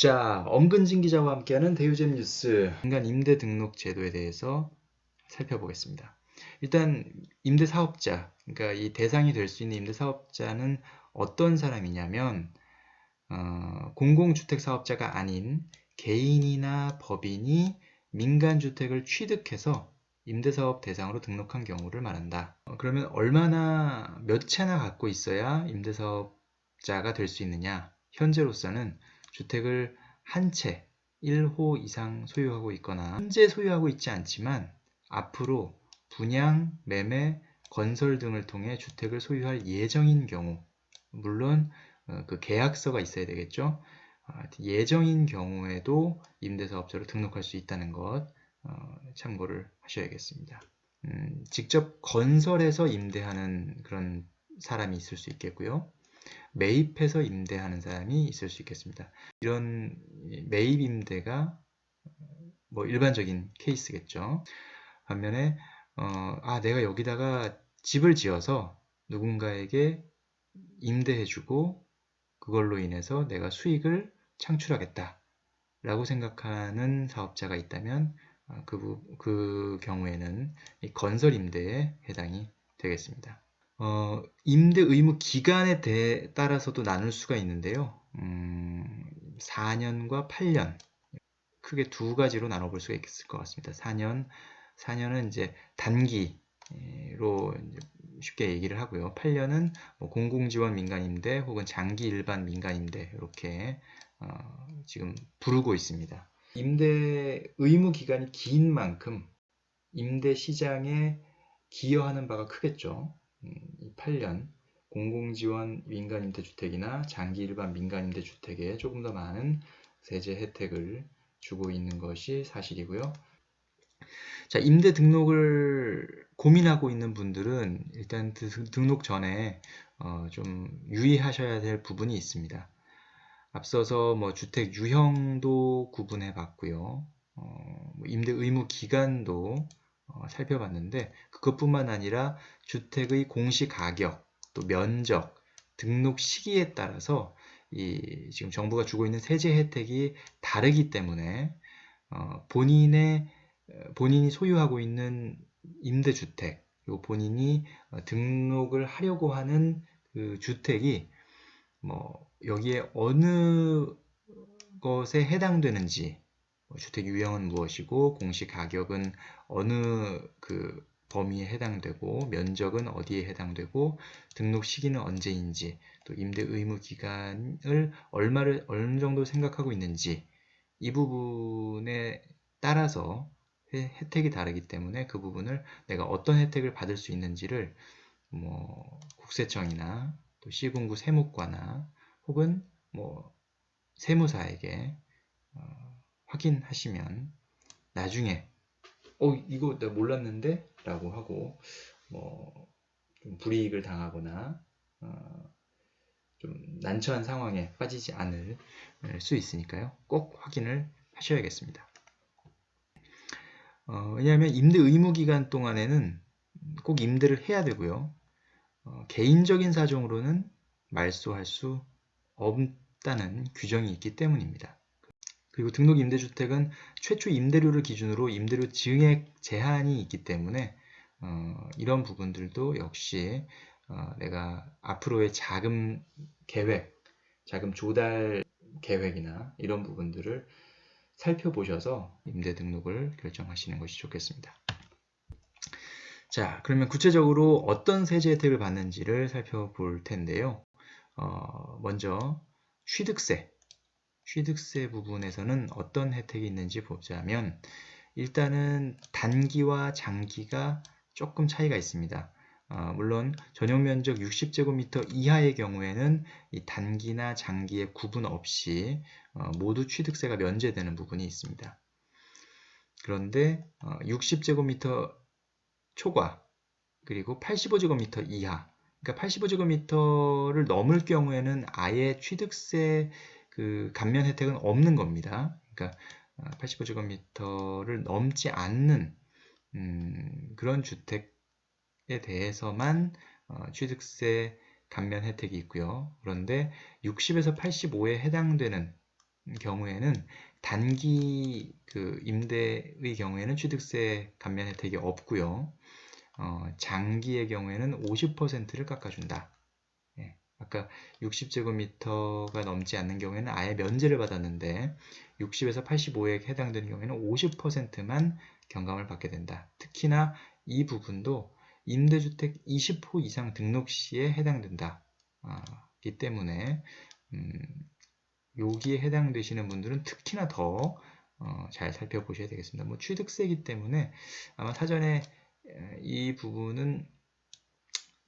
자, 엄근진 기자와 함께하는 대유잼 뉴스 민간 임대 등록 제도에 대해서 살펴보겠습니다. 일단 임대 사업자, 그러니까 이 대상이 될 수 있는 임대 사업자는 어떤 사람이냐면 공공주택 사업자가 아닌 개인이나 법인이 민간주택을 취득해서 임대사업 대상으로 등록한 경우를 말한다. 그러면 얼마나 몇 채나 갖고 있어야 임대사업자가 될 수 있느냐? 현재로서는 주택을 한 채, 1호 이상 소유하고 있거나 현재 소유하고 있지 않지만 앞으로 분양, 매매, 건설 등을 통해 주택을 소유할 예정인 경우, 물론 그 계약서가 있어야 되겠죠. 예정인 경우에도 임대사업자로 등록할 수 있다는 것 참고를 하셔야겠습니다. 직접 건설해서 임대하는 그런 사람이 있을 수 있겠고요. 매입해서 임대하는 사람이 있을 수 있겠습니다. 이런 매입 임대가 뭐 일반적인 케이스겠죠. 반면에 내가 여기다가 집을 지어서 누군가에게 임대해주고 그걸로 인해서 내가 수익을 창출하겠다 라고 생각하는 사업자가 있다면 그 경우에는 건설 임대에 해당이 되겠습니다. 임대 의무 기간에 따라서도 나눌 수가 있는데요. 4년과 8년 크게 두 가지로 나눠볼 수가 있을 것 같습니다. 4년은 이제 단기로 쉽게 얘기를 하고요. 8년은 뭐 공공지원 민간임대 혹은 장기 일반 민간임대 이렇게 지금 부르고 있습니다. 임대 의무 기간이 긴 만큼 임대 시장에 기여하는 바가 크겠죠. 8년 공공지원 민간임대주택이나 장기 일반 민간임대주택에 조금 더 많은 세제 혜택을 주고 있는 것이 사실이고요. 자, 임대 등록을 고민하고 있는 분들은 일단 등록 전에 좀 유의하셔야 될 부분이 있습니다. 앞서서 뭐 주택 유형도 구분해 봤고요. 임대 의무 기간도 살펴봤는데 그것뿐만 아니라 주택의 공시 가격, 또 면적, 등록 시기에 따라서 지금 정부가 주고 있는 세제 혜택이 다르기 때문에 본인이 소유하고 있는 임대주택, 그리고 본인이 등록을 하려고 하는 그 주택이 뭐 여기에 어느 것에 해당되는지, 주택 유형은 무엇이고 공시 가격은 어느 그 범위에 해당되고 면적은 어디에 해당되고 등록 시기는 언제인지, 또 임대 의무 기간을 어느 정도 생각하고 있는지, 이 부분에 따라서 혜택이 다르기 때문에 그 부분을 내가 어떤 혜택을 받을 수 있는지를 뭐 국세청이나 또 시군구 세무과나 혹은 뭐 세무사에게 확인하시면 나중에 이거 내가 몰랐는데 라고 하고 뭐 좀 불이익을 당하거나 좀 난처한 상황에 빠지지 않을 수 있으니까요. 꼭 확인을 하셔야겠습니다. 왜냐하면 임대 의무 기간 동안에는 꼭 임대를 해야 되고요. 개인적인 사정으로는 말소할 수 없다는 규정이 있기 때문입니다. 그리고 등록 임대주택은 최초 임대료를 기준으로 임대료 증액 제한이 있기 때문에 이런 부분들도 역시 내가 앞으로의 자금 계획, 자금 조달 계획이나 이런 부분들을 살펴보셔서 임대 등록을 결정하시는 것이 좋겠습니다. 자, 그러면 구체적으로 어떤 세제 혜택을 받는지를 살펴볼 텐데요. 먼저 취득세 부분에서는 어떤 혜택이 있는지 보자면 일단은 단기와 장기가 조금 차이가 있습니다. 물론 전용 면적 60제곱미터 이하의 경우에는 이 단기나 장기의 구분 없이 모두 취득세가 면제되는 부분이 있습니다. 그런데 60제곱미터 초과 그리고 85제곱미터 이하, 그러니까 85제곱미터를 넘을 경우에는 아예 취득세 그 감면 혜택은 없는 겁니다. 그러니까 85제곱미터를 넘지 않는 그런 주택에 대해서만 취득세 감면 혜택이 있고요. 그런데 60에서 85에 해당되는 경우에는 단기 그 임대의 경우에는 취득세 감면 혜택이 없고요. 장기의 경우에는 50%를 깎아준다. 예, 아까 60제곱미터가 넘지 않는 경우에는 아예 면제를 받았는데 60에서 85에 해당되는 경우에는 50%만 경감을 받게 된다. 특히나 이 부분도 임대주택 20호 이상 등록 시에 해당된다. 이 때문에 여기에 해당되시는 분들은 특히나 더 잘 살펴보셔야 되겠습니다. 뭐 취득세이기 때문에 아마 사전에 이 부분은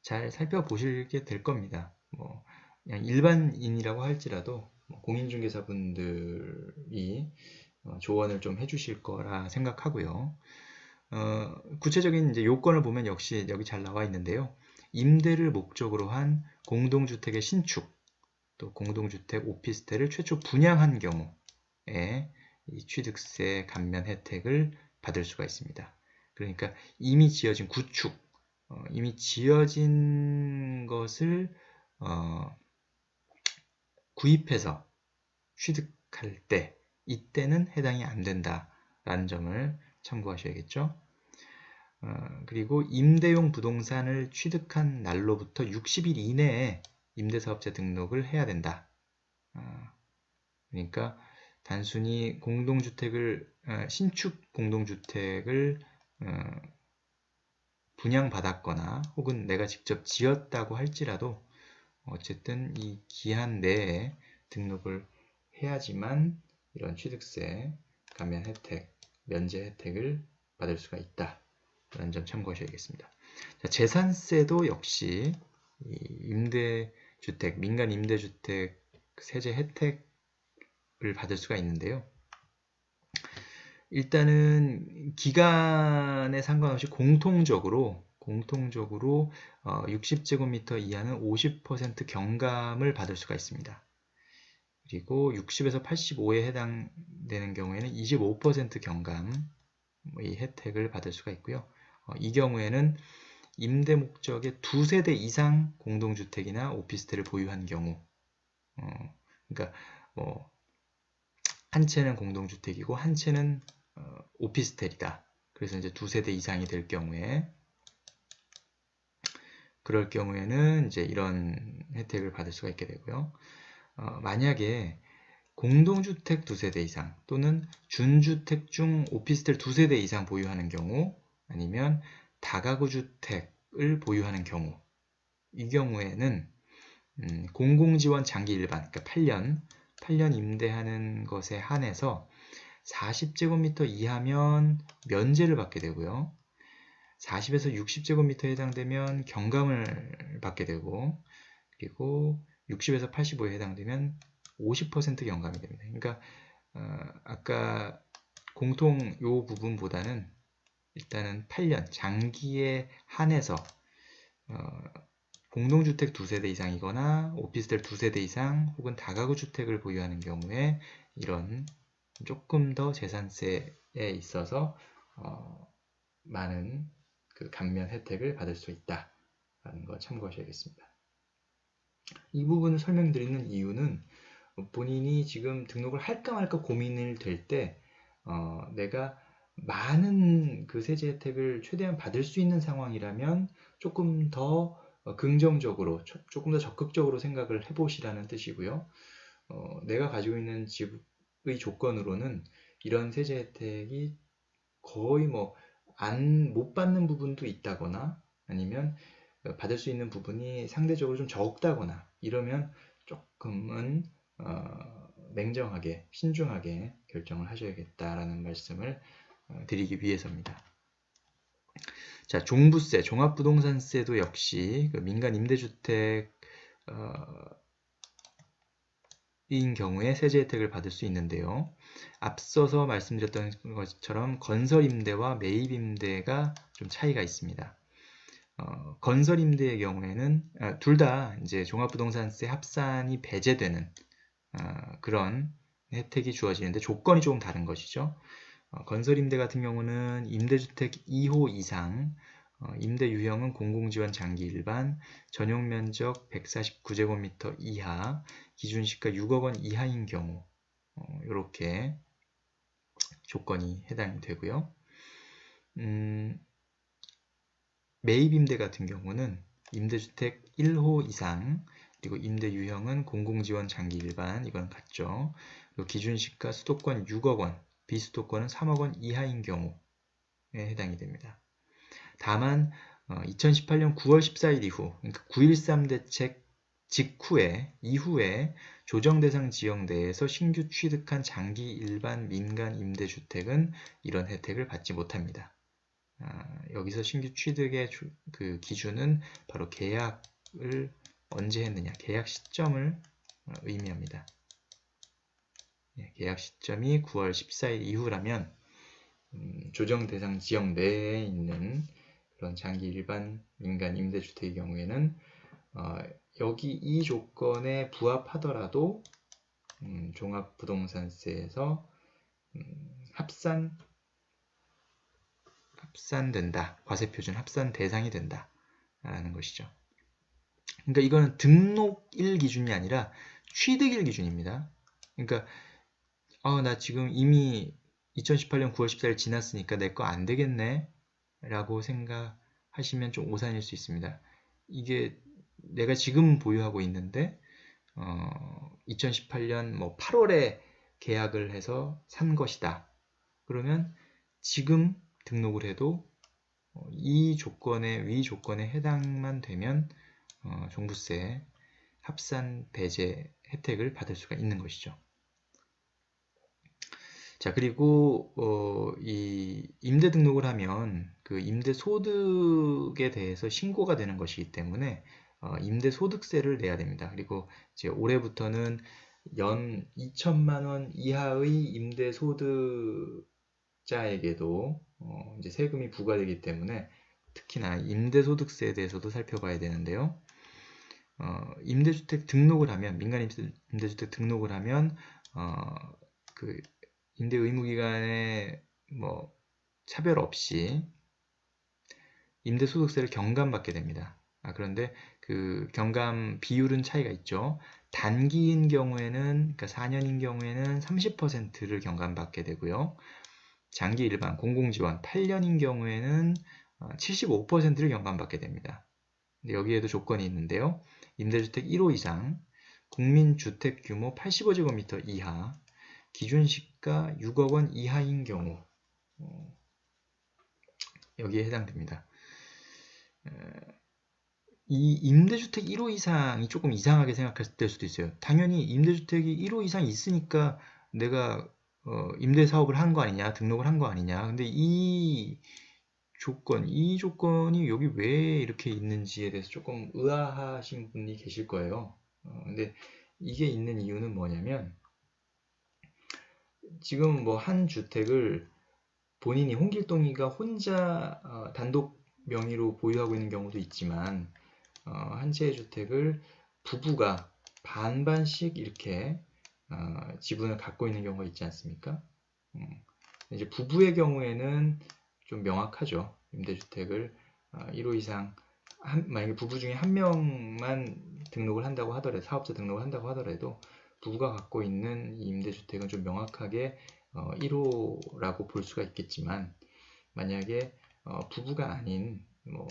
잘 살펴보시게 될 겁니다. 뭐 그냥 일반인이라고 할지라도 공인중개사분들이 조언을 좀 해주실 거라 생각하고요. 구체적인 이제 요건을 보면 역시 여기 잘 나와 있는데요. 임대를 목적으로 한 공동주택의 신축, 또 공동주택 오피스텔을 최초 분양한 경우에 이 취득세 감면 혜택을 받을 수가 있습니다. 그러니까 이미 지어진 구축, 이미 지어진 것을 구입해서 취득할 때 이때는 해당이 안 된다라는 점을 참고하셔야겠죠. 그리고 임대용 부동산을 취득한 날로부터 60일 이내에 임대사업자 등록을 해야 된다. 그러니까 단순히 공동주택을 신축 공동주택을 분양받았거나 혹은 내가 직접 지었다고 할지라도 어쨌든 이 기한 내에 등록을 해야지만 이런 취득세 감면 혜택, 면제 혜택을 받을 수가 있다. 라는 점 참고하셔야겠습니다. 자, 재산세도 역시 이 임대주택, 민간 임대주택 세제 혜택을 받을 수가 있는데요. 일단은 기간에 상관없이 공통적으로 60제곱미터 이하는 50% 경감을 받을 수가 있습니다. 그리고 60에서 85에 해당되는 경우에는 25% 경감 이 혜택을 받을 수가 있고요. 이 경우에는 임대 목적의 2세대 이상 공동주택이나 오피스텔을 보유한 경우, 그러니까 뭐 한 채는 공동주택이고 한 채는 오피스텔이다. 그래서 이제 2세대 이상이 될 경우에 그럴 경우에는 이제 이런 혜택을 받을 수가 있게 되고요. 만약에 공동주택 2세대 이상 또는 준주택 중 오피스텔 2세대 이상 보유하는 경우 아니면 다가구 주택을 보유하는 경우 이 경우에는 공공지원 장기 일반 그러니까 8년 임대하는 것에 한해서 40제곱미터 이하면 면제를 받게 되고요. 40에서 60제곱미터에 해당되면 경감을 받게 되고 그리고 60에서 85에 해당되면 50% 경감이 됩니다. 그러니까 아까 공통 요 부분보다는 일단은 8년 장기에 한해서 공동주택 2세대 이상이거나 오피스텔 2세대 이상 혹은 다가구 주택을 보유하는 경우에 이런 조금 더 재산세에 있어서 많은 그 감면 혜택을 받을 수 있다라는 거 참고하셔야겠습니다. 이 부분을 설명드리는 이유는 본인이 지금 등록을 할까 말까 고민을 될 때 내가 많은 그 세제 혜택을 최대한 받을 수 있는 상황이라면 조금 더 긍정적으로, 조금 더 적극적으로 생각을 해보시라는 뜻이고요. 내가 가지고 있는 집의 조건으로는 이런 세제 혜택이 거의 뭐 못 받는 부분도 있다거나 아니면 받을 수 있는 부분이 상대적으로 좀 적다거나 이러면 조금은 냉정하게 신중하게 결정을 하셔야겠다라는 말씀을 드리기 위해서입니다. 자, 종부세, 종합부동산세도 역시 그 민간 임대주택 인 경우에 세제 혜택을 받을 수 있는데요. 앞서서 말씀드렸던 것처럼 건설임대와 매입임대가 좀 차이가 있습니다. 건설임대의 경우에는 둘 다 이제 종합부동산세 합산이 배제되는 그런 혜택이 주어지는데 조건이 조금 다른 것이죠. 건설임대 같은 경우는 임대주택 2호 이상, 임대 유형은 공공지원 장기 일반, 전용 면적 149제곱미터 이하, 기준시가 6억 원 이하인 경우 이렇게 조건이 해당이 되고요. 매입임대 같은 경우는 임대주택 1호 이상, 그리고 임대 유형은 공공지원 장기 일반, 이건 같죠. 그리고 기준시가 수도권 6억 원, 비수도권은 3억 원 이하인 경우에 해당이 됩니다. 다만 2018년 9월 14일 이후, 그러니까 9.13 대책 이후에 조정대상 지역 내에서 신규 취득한 장기 일반 민간 임대주택은 이런 혜택을 받지 못합니다. 여기서 신규 취득의 그 기준은 바로 계약을 언제 했느냐, 계약 시점을 의미합니다. 계약 시점이 9월 14일 이후라면 조정 대상 지역 내에 있는 그런 장기 일반 민간 임대주택의 경우에는 여기 이 조건에 부합하더라도 종합부동산세에서 합산된다. 과세표준 합산 대상이 된다. 라는 것이죠. 그러니까 이거는 등록일 기준이 아니라 취득일 기준입니다. 그러니까 나 지금 이미 2018년 9월 14일 지났으니까 내 거 안 되겠네 라고 생각하시면 좀 오산일 수 있습니다. 이게 내가 지금 보유하고 있는데 2018년 뭐 8월에 계약을 해서 산 것이다. 그러면 지금 등록을 해도 이 조건에 위 조건에 해당만 되면 종부세 합산 배제 혜택을 받을 수가 있는 것이죠. 자, 그리고 이 임대 등록을 하면 그 임대 소득에 대해서 신고가 되는 것이기 때문에 임대 소득세를 내야 됩니다. 그리고 이제 올해부터는 연 2천만 원 이하의 임대 소득자에게도 이제 세금이 부과되기 때문에 특히나 임대 소득세에 대해서도 살펴봐야 되는데요. 임대주택 등록을 하면 민간 임대주택 등록을 하면 그 임대 의무 기간에 뭐 차별 없이 임대소득세를 경감받게 됩니다. 그런데 그 경감 비율은 차이가 있죠. 단기인 경우에는, 그러니까 4년인 경우에는 30%를 경감받게 되고요. 장기 일반 공공지원 8년인 경우에는 75%를 경감받게 됩니다. 근데 여기에도 조건이 있는데요. 임대주택 1호 이상, 국민주택 규모 85제곱미터 이하, 기준시가 6억 원 이하인 경우 여기에 해당됩니다. 이 임대주택 1호 이상이 조금 이상하게 생각될 수도 있어요. 당연히 임대주택이 1호 이상 있으니까 내가 임대사업을 한 거 아니냐, 등록을 한 거 아니냐. 근데 이 조건이 여기 왜 이렇게 있는지에 대해서 조금 의아하신 분이 계실 거예요. 근데 이게 있는 이유는 뭐냐면 지금 뭐 한 주택을 본인이 홍길동이가 혼자 단독 명의로 보유하고 있는 경우도 있지만 한 채의 주택을 부부가 반반씩 이렇게 지분을 갖고 있는 경우가 있지 않습니까? 이제 부부의 경우에는 좀 명확하죠. 임대주택을 1호 이상 만약에 부부 중에 한 명만 등록을 한다고 하더라도 사업자 등록을 한다고 하더라도 부부가 갖고 있는 이 임대주택은 좀 명확하게 1호라고 볼 수가 있겠지만 만약에 부부가 아닌 뭐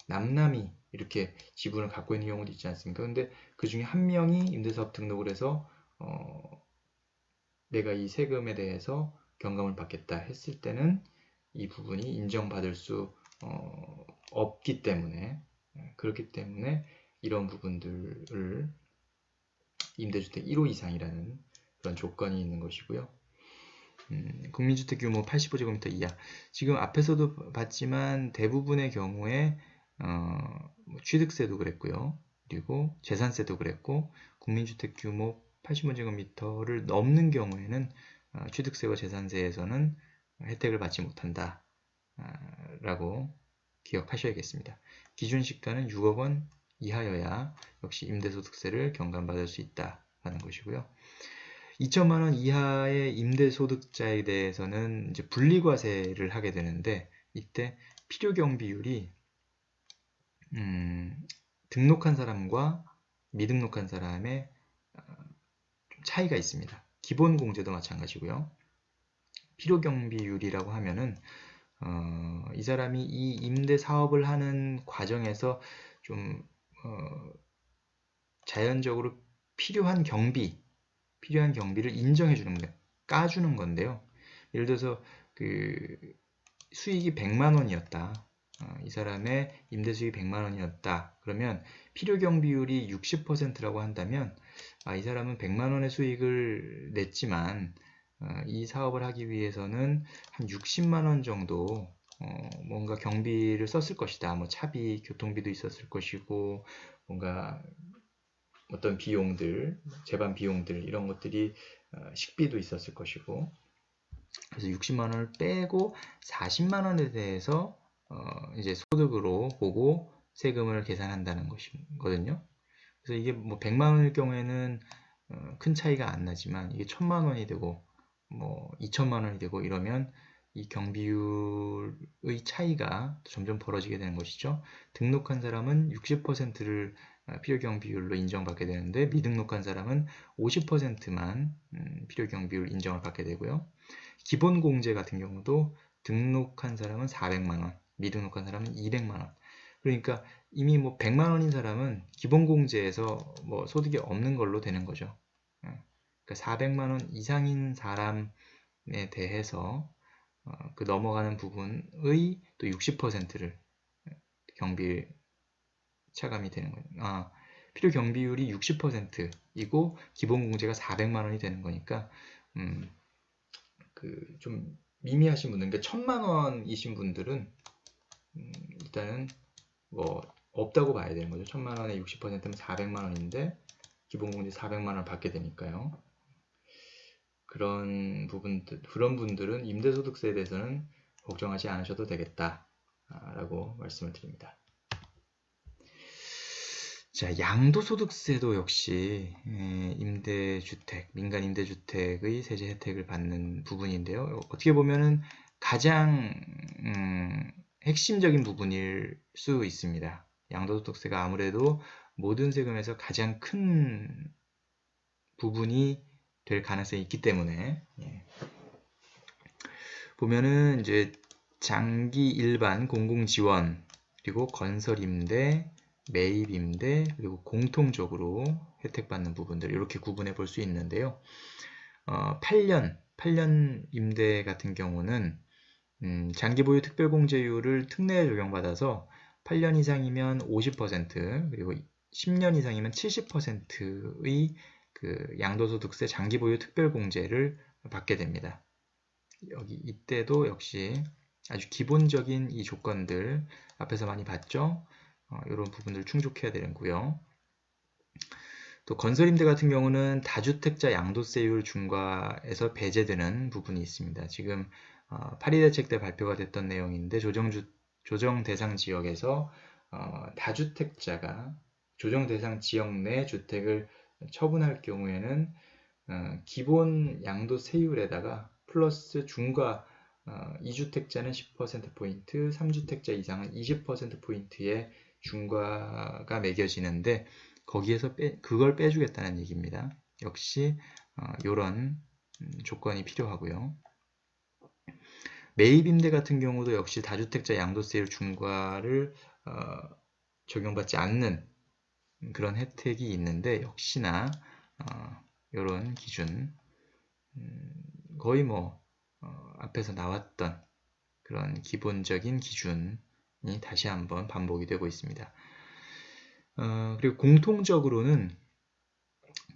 남남이 이렇게 지분을 갖고 있는 경우도 있지 않습니까? 근데 그 중에 한 명이 임대사업 등록을 해서 내가 이 세금에 대해서 경감을 받겠다 했을 때는 이 부분이 인정받을 수 없기 때문에 그렇기 때문에 이런 부분들을 임대주택 1호 이상이라는 그런 조건이 있는 것이고요. 국민주택 규모 85제곱미터 이하. 지금 앞에서도 봤지만 대부분의 경우에 취득세도 그랬고요. 그리고 재산세도 그랬고 국민주택 규모 85제곱미터를 넘는 경우에는 취득세와 재산세에서는 혜택을 받지 못한다 라고 기억하셔야겠습니다. 기준시가는 6억 원 이하여야 역시 임대소득세를 경감받을 수 있다라는 것이고요. 2천만 원 이하의 임대소득자에 대해서는 이제 분리과세를 하게 되는데 이때 필요경비율이 등록한 사람과 미등록한 사람의 좀 차이가 있습니다. 기본공제도 마찬가지고요. 필요경비율이라고 하면은 이 사람이 이 임대 사업을 하는 과정에서 좀 자연적으로 필요한 경비를 인정해 주는 거예요. 까주는 건데요. 예를 들어서 그 수익이 100만 원이었다. 이 사람의 임대 수익이 100만 원이었다. 그러면 필요경 비율이 60%라고 한다면 이 사람은 100만 원의 수익을 냈지만 이 사업을 하기 위해서는 한 60만 원 정도 뭔가 경비를 썼을 것이다. 뭐 차비, 교통비도 있었을 것이고 뭔가 어떤 비용들, 재반 비용들 이런 것들이 식비도 있었을 것이고 그래서 60만 원을 빼고 40만 원에 대해서 이제 소득으로 보고 세금을 계산한다는 것이거든요. 그래서 이게 뭐 100만 원일 경우에는 큰 차이가 안 나지만 이게 1000만 원이 되고 뭐 2000만 원이 되고 이러면 이 경비율의 차이가 점점 벌어지게 되는 것이죠. 등록한 사람은 60%를 필요경비율로 인정받게 되는데 미등록한 사람은 50%만 필요경비율 인정을 받게 되고요. 기본공제 같은 경우도 등록한 사람은 400만 원, 미등록한 사람은 200만 원. 그러니까 이미 뭐 100만 원인 사람은 기본공제에서 뭐 소득이 없는 걸로 되는 거죠. 그러니까 400만 원 이상인 사람에 대해서 그 넘어가는 부분의 또 60%를 경비 차감이 되는 거예요. 필요 경비율이 60%이고 기본공제가 400만 원이 되는 거니까 그 좀 미미하신 분들, 그러니까 1000만 원이신 분들은 일단은 뭐 없다고 봐야 되는 거죠. 1000만 원에 60%면 400만 원인데 기본공제 400만 원을 받게 되니까요. 그런 분들은 임대소득세에 대해서는 걱정하지 않으셔도 되겠다라고 말씀을 드립니다. 자, 양도소득세도 역시 임대주택, 민간 임대주택의 세제 혜택을 받는 부분인데요. 어떻게 보면은 가장 핵심적인 부분일 수 있습니다. 양도소득세가 아무래도 모든 세금에서 가장 큰 부분이 될 가능성이 있기 때문에 보면은 이제 장기 일반 공공지원 그리고 건설임대 매입임대 그리고 공통적으로 혜택받는 부분들 이렇게 구분해 볼 수 있는데요. 8년 임대 같은 경우는 장기보유 특별공제율을 특례에 적용받아서 8년 이상이면 50% 그리고 10년 이상이면 70%의 그 양도소득세 장기보유 특별공제를 받게 됩니다. 이때도 역시 아주 기본적인 이 조건들 앞에서 많이 봤죠? 이런 부분들 충족해야 되는고요. 또 건설임대 같은 경우는 다주택자 양도세율 중과에서 배제되는 부분이 있습니다. 지금 8.2 대책 때 발표가 됐던 내용인데 조정 대상 지역에서 다주택자가 조정 대상 지역 내 주택을 처분할 경우에는 기본 양도세율에다가 플러스 중과 2주택자는 10%포인트, 3주택자 이상은 20%포인트의 중과가 매겨지는데 거기에서 그걸 빼주겠다는 얘기입니다. 역시 이런 조건이 필요하고요. 매입임대 같은 경우도 역시 다주택자 양도세율 중과를 적용받지 않는 그런 혜택이 있는데 역시나 이런 기준 거의 뭐 앞에서 나왔던 그런 기본적인 기준이 다시 한번 반복이 되고 있습니다. 그리고 공통적으로는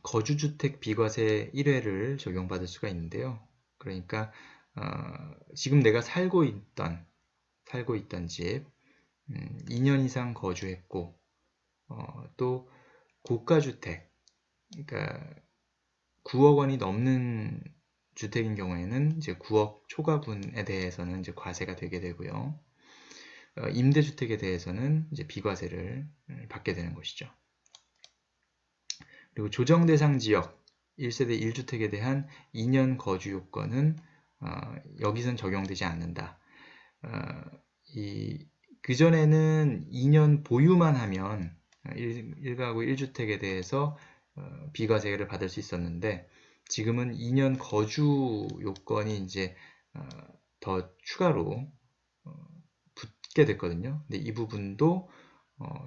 거주주택 비과세 1회를 적용받을 수가 있는데요. 그러니까 지금 내가 살고 있던 집 2년 이상 거주했고 또 고가주택 그러니까 9억 원이 넘는 주택인 경우에는 이제 9억 초과분에 대해서는 이제 과세가 되게 되고요. 임대주택에 대해서는 이제 비과세를 받게 되는 것이죠. 그리고 조정대상 지역 1세대 1주택에 대한 2년 거주 요건은 여기선 적용되지 않는다. 그전에는 2년 보유만 하면 1가구 1주택에 대해서 비과세를 받을 수 있었는데 지금은 2년 거주 요건이 이제 더 추가로 붙게 됐거든요. 근데 이 부분도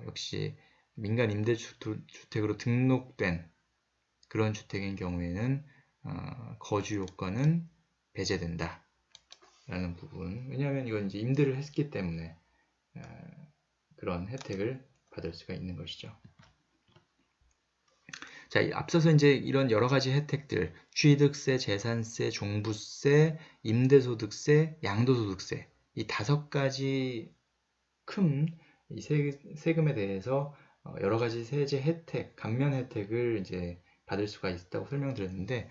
역시 민간 임대주택으로 등록된 그런 주택인 경우에는 거주 요건은 배제된다 라는 부분. 왜냐하면 이건 이제 임대를 했기 때문에 그런 혜택을 받을 수가 있는 것이죠. 자, 앞서서 이제 이런 여러 가지 혜택들, 취득세, 재산세, 종부세, 임대소득세, 양도소득세, 이 5가지 큰 이 세금에 대해서 여러 가지 세제 혜택, 감면 혜택을 이제 받을 수가 있다고 설명드렸는데,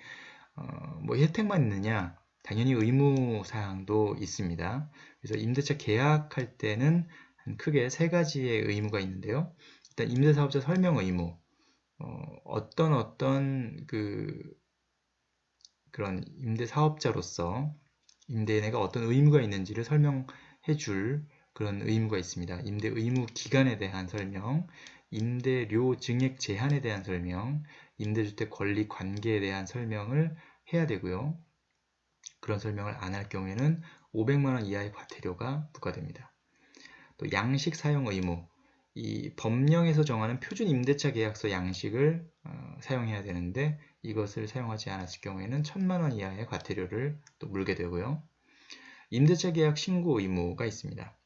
뭐 혜택만 있느냐? 당연히 의무 사항도 있습니다. 그래서 임대차 계약할 때는 크게 3가지의 의무가 있는데요. 일단 임대사업자 설명 의무, 어떤 그런 임대사업자로서 임대인에게 어떤 의무가 있는지를 설명해 줄 그런 의무가 있습니다. 임대 의무 기간에 대한 설명, 임대료 증액 제한에 대한 설명, 임대주택 권리 관계에 대한 설명을 해야 되고요. 그런 설명을 안 할 경우에는 500만 원 이하의 과태료가 부과됩니다. 또 양식 사용 의무, 이 법령에서 정하는 표준 임대차 계약서 양식을 사용해야 되는데 이것을 사용하지 않았을 경우에는 1000만 원 이하의 과태료를 또 물게 되고요. 임대차 계약 신고 의무가 있습니다.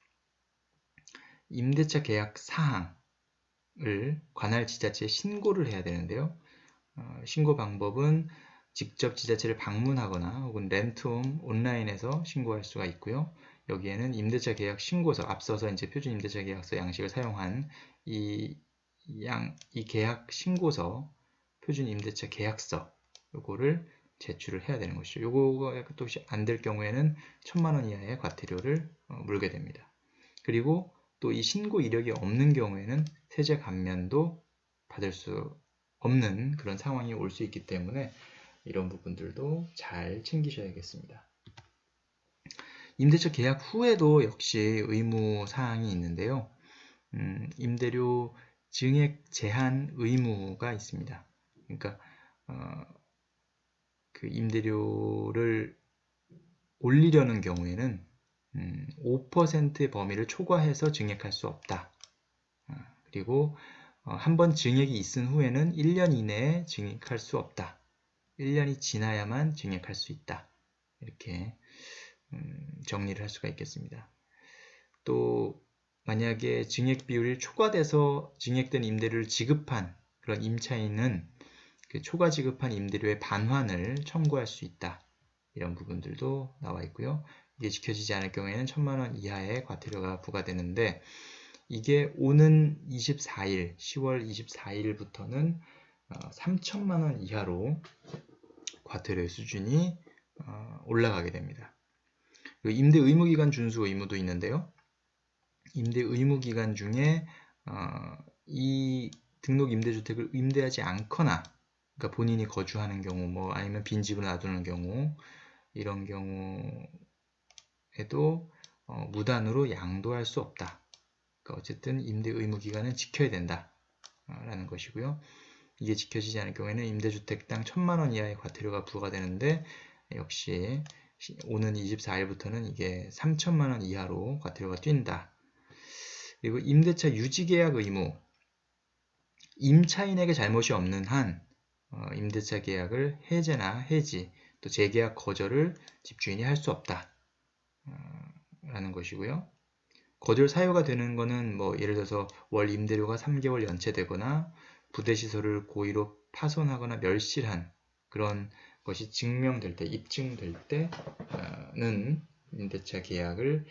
임대차 계약 사항을 관할 지자체에 신고를 해야 되는데요. 신고 방법은 직접 지자체를 방문하거나 혹은 렌트홈 온라인에서 신고할 수가 있고요. 여기에는 임대차 계약 신고서, 앞서서 이제 표준 임대차 계약서 양식을 사용한 이 계약 신고서, 표준 임대차 계약서, 요거를 제출을 해야 되는 것이죠. 요거가 또 안 될 경우에는 1000만 원 이하의 과태료를 물게 됩니다. 그리고 또 이 신고 이력이 없는 경우에는 세제 감면도 받을 수 없는 그런 상황이 올 수 있기 때문에 이런 부분들도 잘 챙기셔야겠습니다. 임대차 계약 후에도 역시 의무 사항이 있는데요. 임대료 증액 제한 의무가 있습니다. 그러니까 그 임대료를 올리려는 경우에는 5%의 범위를 초과해서 증액할 수 없다. 그리고 한번 증액이 있은 후에는 1년 이내에 증액할 수 없다. 1년이 지나야만 증액할 수 있다. 이렇게 정리를 할 수가 있겠습니다. 또 만약에 증액 비율이 초과돼서 증액된 임대료를 지급한 그런 임차인은 그 초과 지급한 임대료의 반환을 청구할 수 있다. 이런 부분들도 나와 있고요. 이게 지켜지지 않을 경우에는 1000만 원 이하의 과태료가 부과되는데 이게 오는 24일, 10월 24일부터는 3천만 원 이하로 과태료의 수준이 올라가게 됩니다. 임대 의무기간 준수 의무도 있는데요. 임대 의무기간 중에 이 등록 임대주택을 임대하지 않거나, 그러니까 본인이 거주하는 경우, 뭐 아니면 빈집을 놔두는 경우, 이런 경우에도 무단으로 양도할 수 없다. 그러니까 어쨌든 임대 의무기간은 지켜야 된다 라는 것이고요. 이게 지켜지지 않을 경우에는 임대주택당 1000만 원 이하의 과태료가 부과되는데 역시 오는 24일부터는 이게 3000만 원 이하로 과태료가 뛴다. 그리고 임대차 유지계약 의무, 임차인에게 잘못이 없는 한 임대차 계약을 해제나 해지, 또 재계약 거절을 집주인이 할 수 없다 라는 것이고요. 거절 사유가 되는 거는 뭐 예를 들어서 월 임대료가 3개월 연체되거나 부대시설을 고의로 파손하거나 멸실한 그런 것이 증명될 때, 입증될 때는 임대차 계약을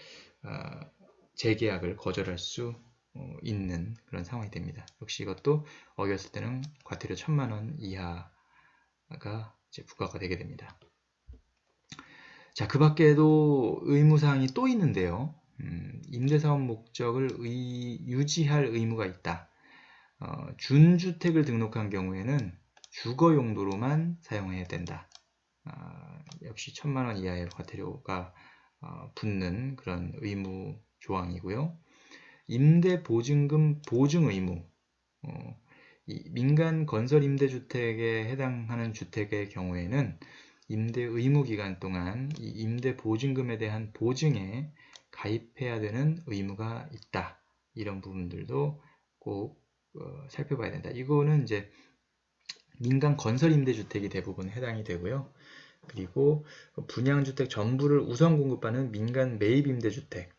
재계약을 거절할 수 있는 그런 상황이 됩니다. 역시 이것도 어겼을 때는 과태료 1000만 원 이하가 이제 부과가 되게 됩니다. 자, 그 밖에도 의무사항이 또 있는데요. 임대사업 목적을 유지할 의무가 있다. 준주택을 등록한 경우에는 주거 용도로만 사용해야 된다. 역시 1000만 원 이하의 과태료가 붙는 그런 의무 조항이고요. 임대보증금 보증 의무. 이 민간 건설 임대주택에 해당하는 주택의 경우에는 임대 의무 기간 동안 이 임대 보증금에 대한 보증에 가입해야 되는 의무가 있다. 이런 부분들도 꼭 살펴봐야 된다. 이거는 이제 민간 건설 임대주택이 대부분 해당이 되고요. 그리고 분양주택 전부를 우선 공급하는 민간 매입 임대주택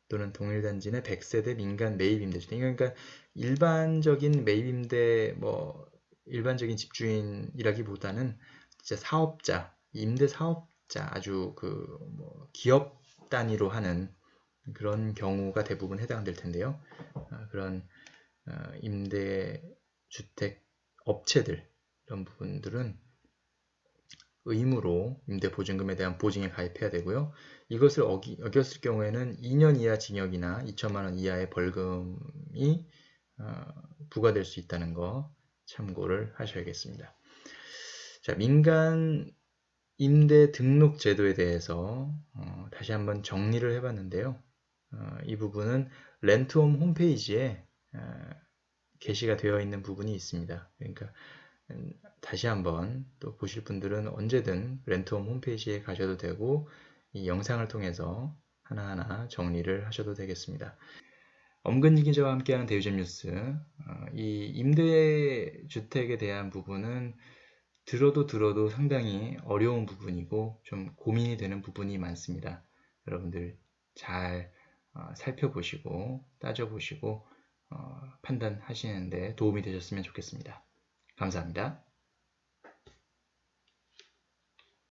또는 동일단지 내 100세대 민간 매입 임대주택. 그러니까 일반적인 매입 임대 일반적인 집주인이라기보다는 진짜 사업자, 임대 사업자, 아주 기업 단위로 하는 그런 경우가 대부분 해당될 텐데요. 그런 임대주택 업체들 이런 부분들은 의무로 임대보증금에 대한 보증에 가입해야 되고요. 이것을 어겼을 경우에는 2년 이하 징역이나 2천만 원 이하의 벌금이 부과될 수 있다는 거 참고를 하셔야겠습니다. 자, 민간 임대 등록 제도에 대해서 다시 한번 정리를 해봤는데요. 이 부분은 렌트홈 홈페이지에 게시가 되어 있는 부분이 있습니다. 그러니까 다시 한번 또 보실 분들은 언제든 렌트홈 홈페이지에 가셔도 되고 이 영상을 통해서 하나하나 정리를 하셔도 되겠습니다. 엄근희 기자와 함께하는 대유점 뉴스. 이 임대주택에 대한 부분은 들어도 상당히 어려운 부분이고 좀 고민이 되는 부분이 많습니다. 여러분들 잘 살펴보시고 따져보시고 판단하시는데 도움이 되셨으면 좋겠습니다. 감사합니다.